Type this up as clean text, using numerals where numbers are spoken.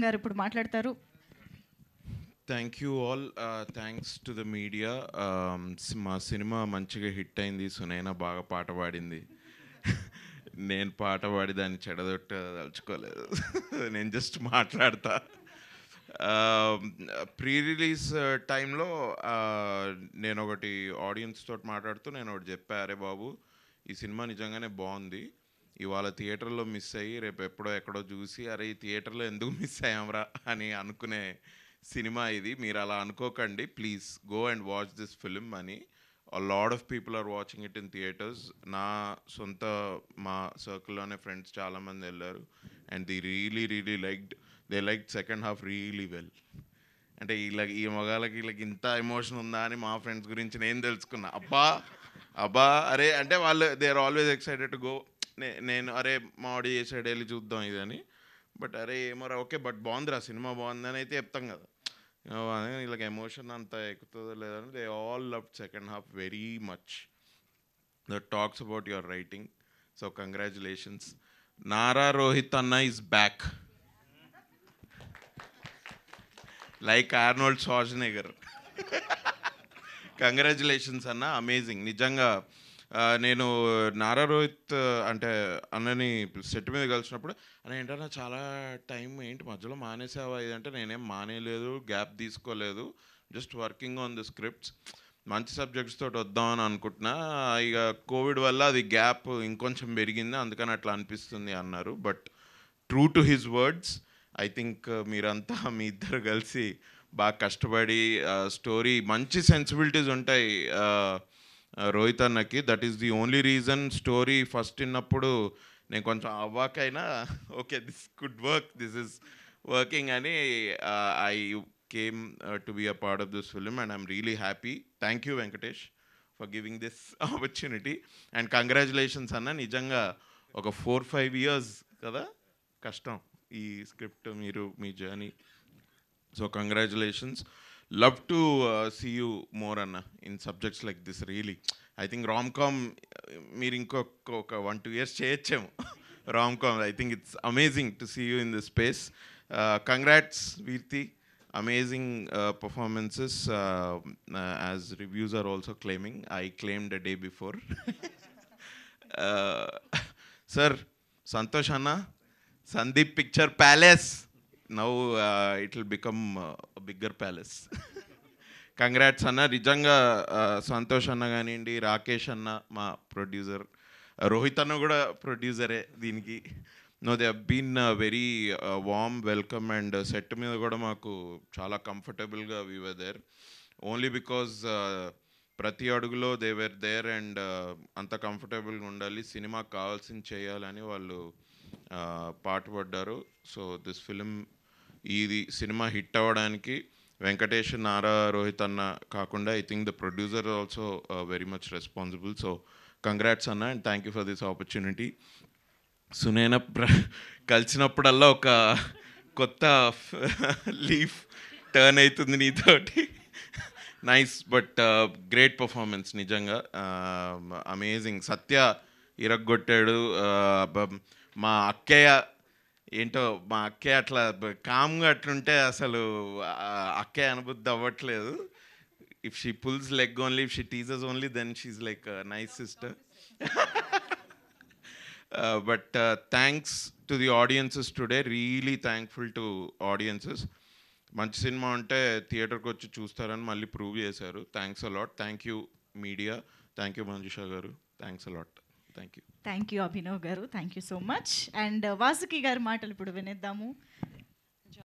గారు ఇప్పుడు మాట్లాడతారు. Thank you all. Thanks to the media. మా సినిమా మంచిగా హిట్ అయింది. సునైనా బాగా పాట పాడింది. నేను పాట పాడి దాన్ని చెడదొట్టదలుచుకోలేదు. నేను జస్ట్ మాట్లాడతా. ప్రీ రిలీజ్ టైంలో నేను ఒకటి ఆడియన్స్ తోటి మాట్లాడుతూ నేను ఒకటి చెప్పా, అరే బాబు ఈ సినిమా నిజంగానే బాగుంది, ఇవాళ థియేటర్లో మిస్ అయ్యి రేపు ఎప్పుడో ఎక్కడో చూసి అరే ఈ థియేటర్లో ఎందుకు మిస్ అయ్యామరా అని అనుకునే సినిమా ఇది. మీరు అలా అనుకోకండి, please go and watch this film అని. a lot of people are watching it in theaters. నా సొంత మా సర్కిల్లోనే ఫ్రెండ్స్ చాలామంది వెళ్ళారు and the really liked second half really well. అంటే ఈ మగాళ్ళకి వీళ్ళకి ఇంత ఎమోషన్ ఉందా అని మా ఫ్రెండ్స్ గురించి నేను తెలుసుకున్నా. అబ్బా అరే అంటే వాళ్ళు they are always excited to go. నేను అరే మా ఆడి చేసాడు వెళ్ళి చూద్దాం ఇదని. బట్ అరే ఏమరా ఓకే బట్ బాగుందిరా సినిమా బాగుందని అయితే చెప్తాం కదా. వీళ్ళకి ఎమోషన్ అంత ఎక్కుతుందో లేదని they all love second half very much. That talks about your writing. So congratulations. Nara Rohit అన్న is back like Arnold Schwarzenegger. Congratulations అన్న, అమేజింగ్ నిజంగా. నేను నారా రోహిత్ అంటే అన్నని సెట్ మీద కలిసినప్పుడు అన్న ఏంటన్నా చాలా టైం ఏంటి మధ్యలో మానేసావా ఇదంటే, నేనేం మానేయలేదు, గ్యాప్ తీసుకోలేదు, just working on the scripts, మంచి సబ్జెక్ట్స్ తోటి వద్దామని అనుకుంటున్నా, ఇక కోవిడ్ వల్ల అది గ్యాప్ ఇంకొంచెం పెరిగింది అందుకని అట్లా అనిపిస్తుంది అన్నారు. But true to his words, I think మీరంతా మీ ఇద్దరు కలిసి బాగా కష్టపడి స్టోరీ మంచి సెన్సిబిలిటీస్ ఉంటాయి రోహిత్ అన్నకి. That is the only reason story first విన్నప్పుడు నేను కొంచెం అవ్వాకైనా okay this could work, this is working అని I came to be a part of this film and I'm really happy. Thank you Venkatesh for giving this opportunity and congratulations అన్న. నిజంగా ఒక 4-5 years కదా కష్టం ఈ స్క్రిప్ట్ మీరు మీ journey. So congratulations. Love to see you more అన్న in subjects like this. Really I think rom com మీరు ఇంకొక 1-2 years చేయొచ్చేమో rom com. I think it's amazing to see you in this space. Congrats వీర్తి, amazing performances as reviews are also claiming. I claimed a day before. Sir Santosh అన్న, Sandeep picture palace now it will become bigger palace. Congrats అన్న. నిజంగా సంతోష్ అన్న కానివ్వండి, రాకేష్ అన్న మా producer, Rohit అన్న కూడా ప్రొడ్యూసరే దీనికి. No they have been very warm welcome and set మీద కూడా మాకు చాలా కంఫర్టబుల్గా we were there only because ప్రతి అడుగులో దే వర్ దేర్ అండ్ అంత కంఫర్టబుల్గా ఉండాలి, సినిమాకి కావాల్సింది చేయాలని వాళ్ళు పాటుపడ్డారు. సో దిస్ ఫిలిం ఇది సినిమా హిట్ అవ్వడానికి వెంకటేష్, నారా, రోహిత్ అన్న కాకుండా I think the producer also very much responsible. So congrats అన్న and thank you for this opportunity. Sunaina కలిసినప్పుడల్లా ఒక కొత్త లీఫ్ టర్న్ అవుతుంది నీతోటి. నైస్ బట్ గ్రేట్ పర్ఫార్మెన్స్ నిజంగా అమేజింగ్. సత్య ఇరగ్గొట్టాడు. మా అక్కయ్య ఏంటో మా అక్కయ్య అట్లా కామ్గా అట్లుంటే అసలు అక్కయ్య అనుబుద్ధి అవ్వట్లేదు. If she pulls leg only, if she teasers only, then she like nice sister. But thanks to the audiences today, really thankful to audiences. మంచి సినిమా ఉంటే థియేటర్కి వచ్చి చూస్తారని మళ్ళీ ప్రూవ్ చేశారు. Thanks a lot. Thank you media, thank you Manjusha గారు, thanks a lot. Thank you. Thank you Abhinav గారు, thank you so much. And Vasuki గారి మాటలు ఇప్పుడు వినేద్దాము.